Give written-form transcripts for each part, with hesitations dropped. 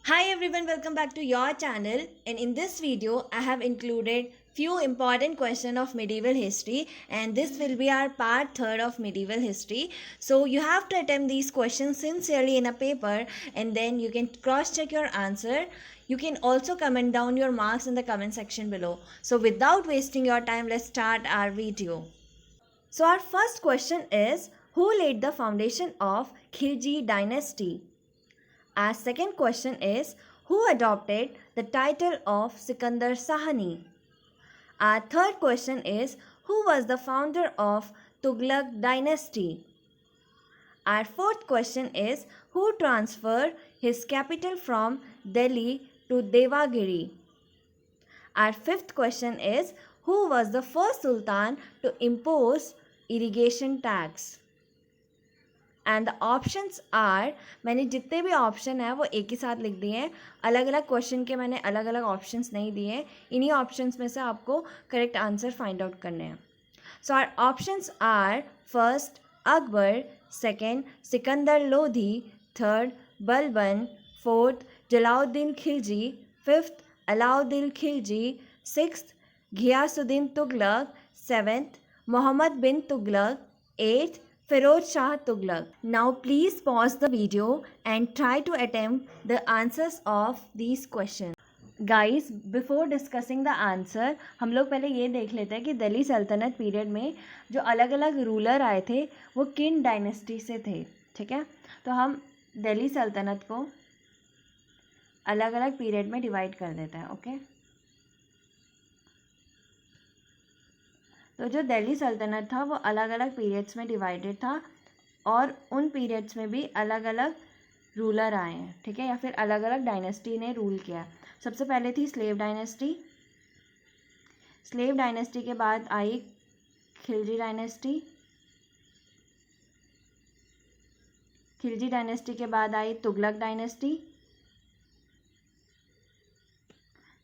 Hi everyone, welcome back to your channel, and in this video I have included few important questions of medieval history, and this will be our part 3rd of medieval history. So you have to attempt these questions sincerely in a paper, and then you can cross check your answer. You can also comment down your marks in the comment section below. So without wasting your time, let's start our video. So our first question is, who laid the foundation of Khilji dynasty? Our second question is, who adopted the title of Sikandar Sahani? Our third question is, who was the founder of Tughlaq dynasty? Our fourth question is, who transferred his capital from Delhi to Devagiri? Our fifth question is, who was the first sultan to impose irrigation tax? And the options are, मैंने जितने भी option है वो एक ही साथ लिख दिए हैं. अलग अलग क्वेश्चन के मैंने अलग अलग ऑप्शंस नहीं दिए हैं. इन्हीं ऑप्शंस में से आपको करेक्ट आंसर फाइंड आउट करने हैं. So our options are, first Akbar, second Sikandar Lodhi, third Balban, fourth Jalauddin Khilji, fifth Alauddin Khilji, sixth Ghiyasuddin Tughlaq, seventh Mohammad bin Tughlaq, eighth Feroz Shah Tughlaq. Now please pause the video and try to attempt the answers of these questions. Guys, before discussing the answer, हम लोग पहले ये देख लेते हैं कि दिल्ली सल्तनत period में जो अलग अलग रूलर आए थे वो किन डायनेस्टी से थे. ठीक है, तो हम दिल्ली सल्तनत को अलग अलग पीरियड में डिवाइड कर देते हैं. ओके, तो जो दिल्ली सल्तनत था वो अलग अलग पीरियड्स में डिवाइडेड था, और उन पीरियड्स में भी अलग अलग रूलर आए हैं. ठीक है, या फिर अलग अलग डायनेस्टी ने रूल किया. सबसे पहले थी स्लेव डायनेस्टी. स्लेव डायनेस्टी के बाद आई खिलजी डायनेस्टी. खिलजी डायनेस्टी के बाद आई तुगलक डायनेस्टी.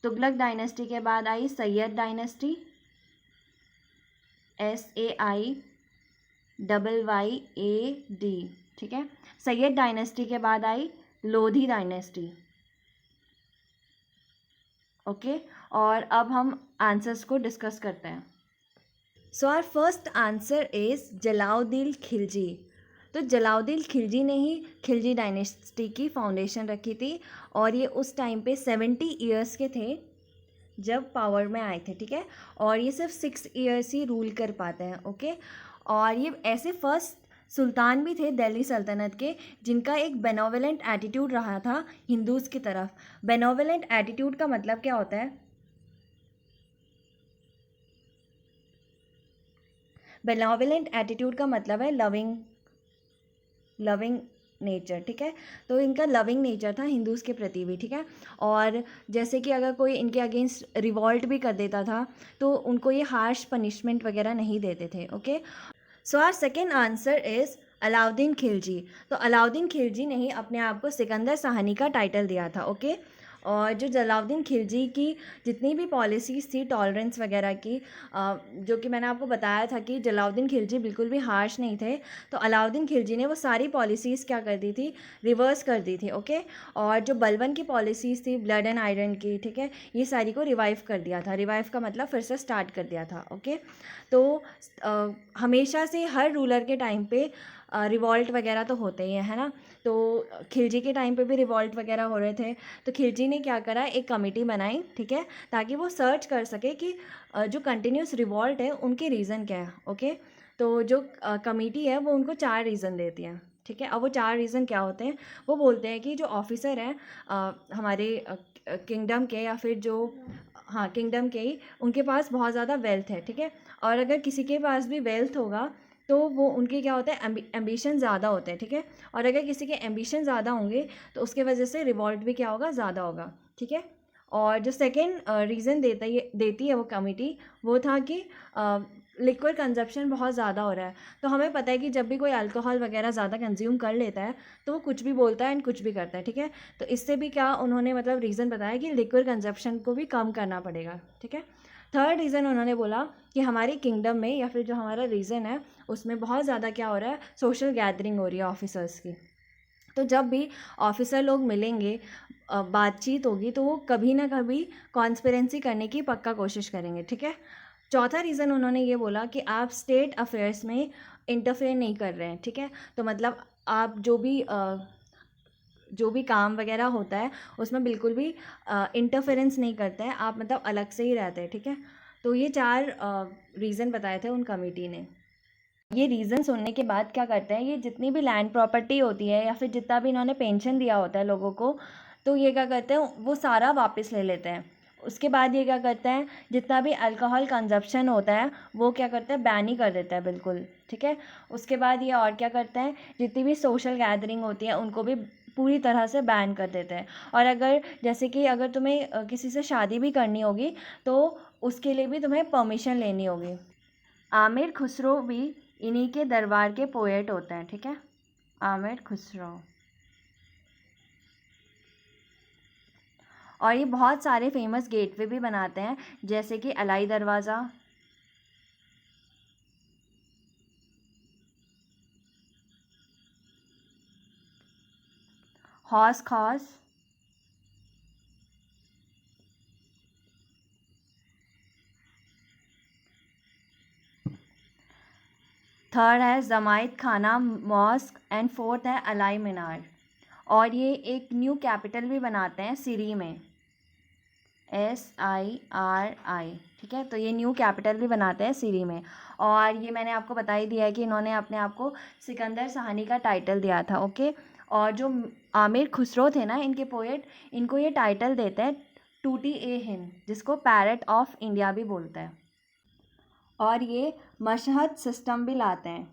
तुगलक डायनेस्टी के बाद आई सैयद डायनेस्टी, SAIYYAD. ठीक है, सैयद डायनेस्टी के बाद आई लोधी डायनेस्टी. ओके, और अब हम आंसर्स को डिस्कस करते हैं. So our first answer is Jalaluddin Khilji. तो जलाउद्दीन खिलजी ने ही खिलजी डायनेस्टी की फाउंडेशन रखी थी, और ये उस टाइम पे 70 ईयर्स के थे जब पावर में आए थे. ठीक है, और ये सिर्फ 6 ईयर्स ही रूल कर पाते हैं. ओके, और ये ऐसे फर्स्ट सुल्तान भी थे दिल्ली सल्तनत के जिनका एक बेनोवलेंट एटीट्यूड रहा था हिंदूज़ की तरफ. बेनोवलेंट एटीट्यूड का मतलब क्या होता है? बेनोवलेंट एटीट्यूड का मतलब है लविंग नेचर. ठीक है, तो इनका लविंग नेचर था हिंदूज़ के प्रति भी. ठीक है, और जैसे कि अगर कोई इनके अगेंस्ट रिवॉल्ट भी कर देता था तो उनको ये हार्श पनिशमेंट वगैरह नहीं देते थे. Okay, so our second answer is Alauddin Khilji. तो अलाउद्दीन खिलजी ने ही अपने आप को सिकंदर साहनी का टाइटल दिया था. ओके, और जो जलाउद्दीन खिलजी की जितनी भी पॉलिसीज़ थी टॉलरेंस वगैरह की, जो कि मैंने आपको बताया था कि जलाउद्दीन खिलजी बिल्कुल भी हार्श नहीं थे, तो अलाउद्दीन खिलजी ने वो सारी पॉलिसीज़ क्या कर दी थी, रिवर्स कर दी थी. ओके, और जो बलबन की पॉलिसीज़ थी ब्लड एंड आयरन की, ठीक है, ये सारी को रिवाइव कर दिया था. रिवाइव का मतलब फिर से स्टार्ट कर दिया था. ओके, तो हमेशा से हर रूलर के टाइम पे रिवॉल्ट वगैरह तो होते ही है ना. तो खिलजी के टाइम पे भी रिवॉल्ट वगैरह हो रहे थे, तो खिलजी ने क्या करा, एक कमेटी बनाई. ठीक है, ताकि वो सर्च कर सके कि जो कंटिन्यूस रिवॉल्ट है उनके रीज़न क्या है. ओके, तो जो कमेटी है वो उनको 4 रीज़न देती है. ठीक है, अब वो 4 रीज़न क्या होते हैं? वो बोलते हैं कि जो ऑफिसर हैं हमारे किंगडम के, या फिर जो किंगडम के ही, उनके पास बहुत ज़्यादा वेल्थ है. ठीक है, और अगर किसी के पास भी वेल्थ होगा तो वो उनके क्या होता है, एम्बिशन ज़्यादा होते हैं. ठीक है, और अगर किसी के एम्बिशन ज़्यादा होंगे तो उसके वजह से रिवॉल्ट भी क्या होगा, ज़्यादा होगा. ठीक है, और जो सेकेंड रीज़न देती है वो कमेटी, वो था कि लिक्विड कंजप्शन बहुत ज़्यादा हो रहा है. तो हमें पता है कि जब भी कोई अल्कोहल वगैरह ज़्यादा कंज्यूम कर लेता है तो वो कुछ भी बोलता है एंड कुछ भी करता है. ठीक है, तो इससे भी क्या उन्होंने मतलब रीज़न बताया कि लिक्विड कंजप्शन को भी कम करना पड़ेगा. ठीक है, थर्ड रीज़न उन्होंने बोला कि हमारी किंगडम में या फिर जो हमारा रीजन है उसमें बहुत ज़्यादा क्या हो रहा है, सोशल गैदरिंग हो रही है ऑफिसर्स की. तो जब भी ऑफिसर लोग मिलेंगे बातचीत होगी तो वो कभी ना कभी कॉन्स्पिरेंसी करने की पक्का कोशिश करेंगे, ठीक है। चौथा रीज़न उन्होंने ये बोला कि आप स्टेट अफेयर्स में इंटरफेयर नहीं कर रहे हैं, ठीक है। तो मतलब आप जो भी काम वगैरह होता है उसमें बिल्कुल भी इंटरफेरेंस नहीं करते हैं आप, मतलब अलग से ही रहते हैं, ठीक है। तो ये 4 रीज़न बताए थे उन कमेटी ने। ये रीज़न सुनने के बाद क्या करते हैं, ये जितनी भी लैंड प्रॉपर्टी होती है या फिर जितना भी इन्होंने पेंशन दिया होता है लोगों को, तो ये क्या करते हैं वो सारा वापस ले लेते हैं। उसके बाद ये क्या करते हैं, जितना भी अल्कोहल कंजप्शन होता है वो क्या करते हैं, बैन ही कर देता है बिल्कुल, ठीक है। उसके बाद ये और क्या करते हैं, जितनी भी सोशल गैदरिंग होती है उनको भी पूरी तरह से बैन कर देते हैं। और अगर जैसे कि अगर तुम्हें किसी से शादी भी करनी होगी तो उसके लिए भी तुम्हें परमिशन लेनी होगी। आमिर खुसरो भी इन्हीं के दरबार के पोएट होते हैं, ठीक है। आमिर खुसरो। और ये बहुत सारे फेमस गेटवे भी बनाते हैं, जैसे कि अलाई दरवाज़ा, हौस खास, थर्ड है जमायत खाना मॉस्क एंड फोर्थ है अलाई मीनार। और ये एक न्यू कैपिटल भी बनाते हैं सिरी में, SIRI, ठीक है। तो ये न्यू कैपिटल भी बनाते हैं सिरी में। और ये मैंने आपको बता ही दिया है कि इन्होंने अपने आप को सिकंदर सहानी का टाइटल दिया था, ओके। और जो आमिर खुसरो थे ना इनके पोएट, इनको ये टाइटल देते हैं टूटी ए हिंद, जिसको पैरट ऑफ इंडिया भी बोलते हैं। और ये मशहद सिस्टम भी लाते हैं,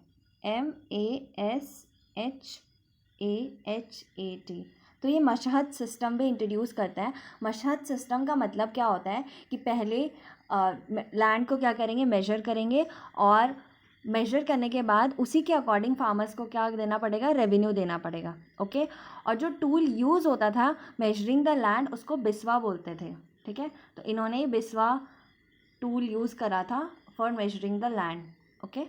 MASHAHAT। तो ये मशहद सिस्टम भी इंट्रोड्यूस करता है। मशहद सिस्टम का मतलब क्या होता है कि पहले लैंड को क्या करेंगे, मेजर करेंगे, और मेजर करने के बाद उसी के अकॉर्डिंग फार्मर्स को क्या देना पड़ेगा, रेवेन्यू देना पड़ेगा, ओके। और जो टूल यूज़ होता था मेजरिंग द लैंड उसको बिस्वा बोलते थे, ठीक है। तो इन्होंने बिस्वा टूल यूज़ करा था for measuring the land, okay.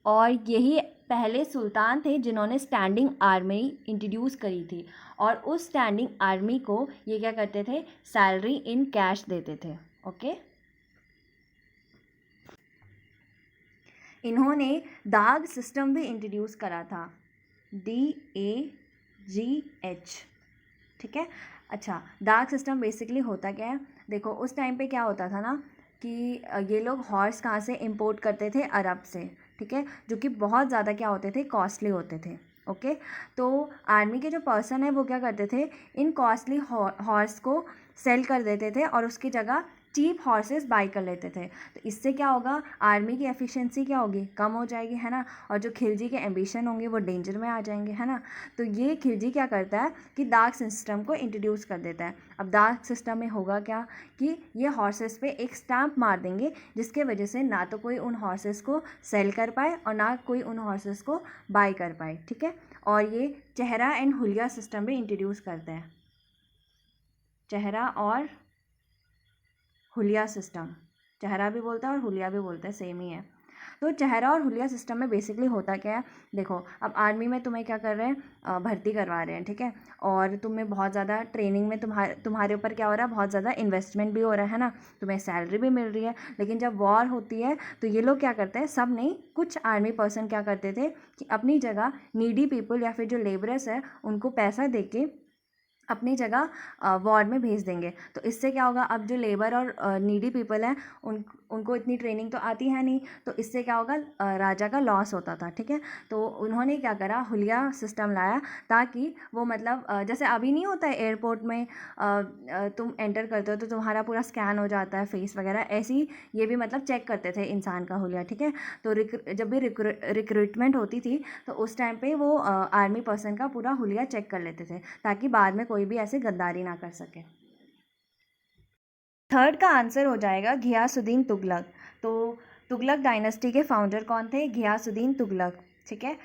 और यही पहले सुल्तान थे जिन्होंने स्टैंडिंग आर्मी इंट्रोड्यूस करी थी। और उस स्टैंडिंग आर्मी को ये क्या करते थे, सैलरी इन कैश देते थे, ओके। इन्होंने दाग सिस्टम भी इंट्रोड्यूस करा था, DAGH, ठीक है। अच्छा, दाग सिस्टम बेसिकली होता क्या है, देखो उस टाइम पे क्या होता था ना कि ये लोग हॉर्स कहाँ से इंपोर्ट करते थे, अरब से, ठीक है, जो कि बहुत ज़्यादा क्या होते थे, कॉस्टली होते थे, ओके। तो आर्मी के जो पर्सन है वो क्या करते थे, इन कॉस्टली हॉर्स को सेल कर देते थे और उसकी जगह चीप हॉर्सेस बाई कर लेते थे। तो इससे क्या होगा, आर्मी की एफिशिएंसी क्या होगी, कम हो जाएगी, है ना। और जो खिलजी के एम्बिशन होंगे वो डेंजर में आ जाएंगे, है ना। तो ये खिलजी क्या करता है कि दाग सिस्टम को इंट्रोड्यूस कर देता है। अब दाग सिस्टम में होगा क्या कि ये हॉर्सेस पे एक स्टैंप मार देंगे, जिसके वजह से ना तो कोई उन हॉर्सेस को सेल कर पाए और ना कोई उन हॉर्सेस को बाई कर पाए, ठीक है। और ये चेहरा एंड हुलिया सिस्टम भी इंट्रोड्यूस करते हैं, चेहरा और हुलिया सिस्टम, चेहरा भी बोलता है और हुलिया भी बोलता है, सेम ही है। तो चेहरा और हुलिया सिस्टम में बेसिकली होता क्या है, देखो अब आर्मी में तुम्हें क्या कर रहे हैं, भर्ती करवा रहे हैं, ठीक है। और तुम्हें बहुत ज़्यादा ट्रेनिंग में तुम्हारे ऊपर क्या हो रहा है, बहुत ज़्यादा इन्वेस्टमेंट भी हो रहा है ना, तुम्हें सैलरी भी मिल रही है। लेकिन जब वॉर होती है तो ये लोग क्या करते हैं, सब नहीं, कुछ आर्मी पर्सन क्या करते थे कि अपनी जगह नीडी पीपल या फिर जो लेबरर्स है उनको पैसा दे के अपनी जगह वॉर में भेज देंगे। तो इससे क्या होगा, अब जो लेबर और नीडी पीपल हैं उनको इतनी ट्रेनिंग तो आती है नहीं, तो इससे क्या होगा, राजा का लॉस होता था, ठीक है। तो उन्होंने क्या करा, हुलिया सिस्टम लाया, ताकि वो मतलब जैसे अभी नहीं होता है एयरपोर्ट में तुम एंटर करते हो तो तुम्हारा पूरा स्कैन हो जाता है फेस वगैरह, ऐसे ही ये भी मतलब चेक करते थे इंसान का हुलिया, ठीक है। तो जब भी रिक्रूटमेंट होती थी तो उस टाइम पे वो आर्मी पर्सन का पूरा हुलिया चेक कर लेते थे, ताकि बाद में कोई भी ऐसे गद्दारी ना कर सके। थर्ड का आंसर हो जाएगा घियासुद्दीन तुगलक। तो तुगलक डायनेस्टी के फाउंडर कौन थे, घियासुद्दीन तुगलक, ठीक है।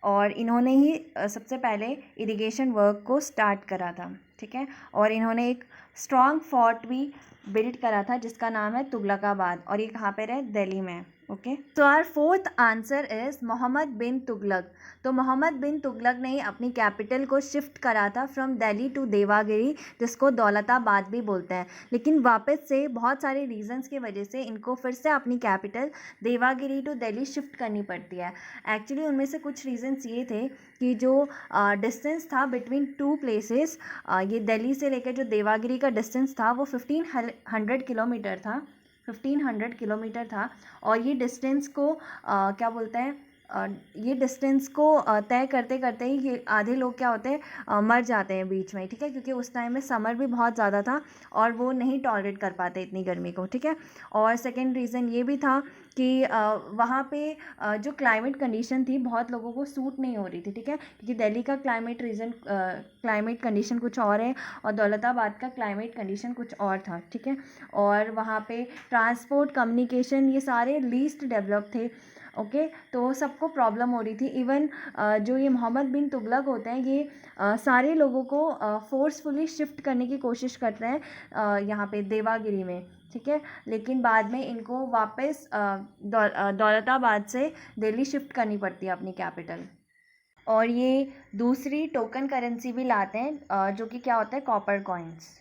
और इन्होंने ही सबसे पहले इरिगेशन वर्क को स्टार्ट करा था, ठीक है। और इन्होंने एक स्ट्रॉन्ग फोर्ट भी बिल्ड करा था जिसका नाम है तुगलकाबाद, और ये कहाँ पर है, दिल्ली में, ओके, तो our fourth answer is Mohammad bin Tughlaq. तो मोहम्मद बिन तुगलक ने अपनी कैपिटल को शिफ्ट करा था फ्रॉम दिल्ली टू देवागिरी, जिसको दौलताबाद भी बोलते हैं। लेकिन वापस से बहुत सारे रीजंस की वजह से इनको फिर से अपनी capital Devagiri to Delhi shift करनी पड़ती है। एक्चुअली उनमें से कुछ रीजंस ये थे कि जो डिस्टेंस था बिटवीन टू प्लेसेस, ये दिल्ली से लेकर जो देवागिरी का डिस्टेंस था वो 1500 किलोमीटर था, 1500 किलोमीटर था। और ये डिस्टेंस को क्या बोलते हैं, ये डिस्टेंस को तय करते करते ही ये आधे लोग क्या होते हैं, मर जाते हैं बीच में, ठीक है, क्योंकि उस टाइम में समर भी बहुत ज़्यादा था और वो नहीं टॉलरेट कर पाते इतनी गर्मी को, ठीक है। और सेकंड रीज़न ये भी था कि वहाँ पे जो क्लाइमेट कंडीशन थी बहुत लोगों को सूट नहीं हो रही थी, ठीक है, क्योंकि दिल्ली का क्लाइमेट कंडीशन कुछ और है और दौलताबाद का क्लाइमेट कंडीशन कुछ और था, ठीक है। और वहाँ पे ट्रांसपोर्ट, कम्युनिकेशन, ये सारे लीस्ट डेवलप थे, ओके। तो सबको प्रॉब्लम हो रही थी। इवन जो ये मोहम्मद बिन तुगलक होते हैं ये सारे लोगों को फोर्सफुली शिफ्ट करने की कोशिश करते हैं यहाँ पे देवागिरी में, ठीक है। लेकिन बाद में इनको वापस दौलताबाद से दिल्ली शिफ्ट करनी पड़ती है अपनी कैपिटल। और ये दूसरी टोकन करेंसी भी लाते हैं जो कि क्या होता है, कॉपर कॉइन्स।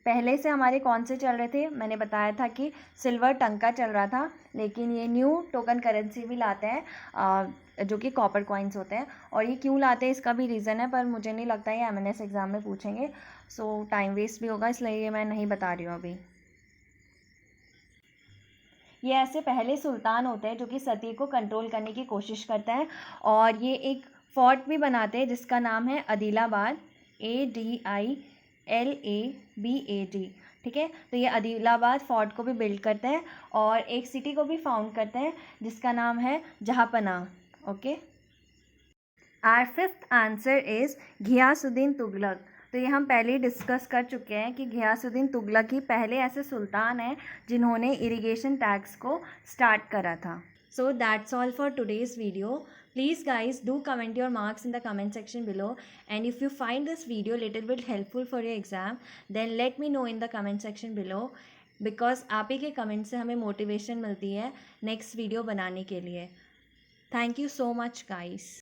पहले से हमारे कौन से चल रहे थे, मैंने बताया था कि सिल्वर टंका चल रहा था, लेकिन ये न्यू टोकन करेंसी भी लाते हैं जो कि कॉपर कॉइन्स होते हैं। और ये क्यों लाते हैं इसका भी रीज़न है, पर मुझे नहीं लगता ये एमएनएस एग्ज़ाम में पूछेंगे, सो टाइम वेस्ट भी होगा, इसलिए ये मैं नहीं बता रही हूँ अभी। ये ऐसे पहले सुल्तान होते हैं जो कि सती को कंट्रोल करने की कोशिश करते हैं। और ये एक फोर्ट भी बनाते हैं जिसका नाम है आदिलाबाद, ADILABAD, ठीक है। तो ये आदिलाबाद फोर्ट को भी बिल्ड करते हैं और एक सिटी को भी फाउंड करते हैं जिसका नाम है Jahanpanah, okay. Our fifth answer is Ghiyasuddin Tughlaq. तो ये हम पहले ही डिस्कस कर चुके हैं कि घियासुद्दीन तुगलक ही पहले ऐसे सुल्तान हैं जिन्होंने इरिगेशन टैक्स को स्टार्ट करा था। So that's all for today's video. Please guys do comment your marks in the comment section below, and if you find this video little bit helpful for your exam then let me know in the comment section below, because आप ही के comment से हमें motivation मिलती है next video बनाने के लिए. Thank you so much guys.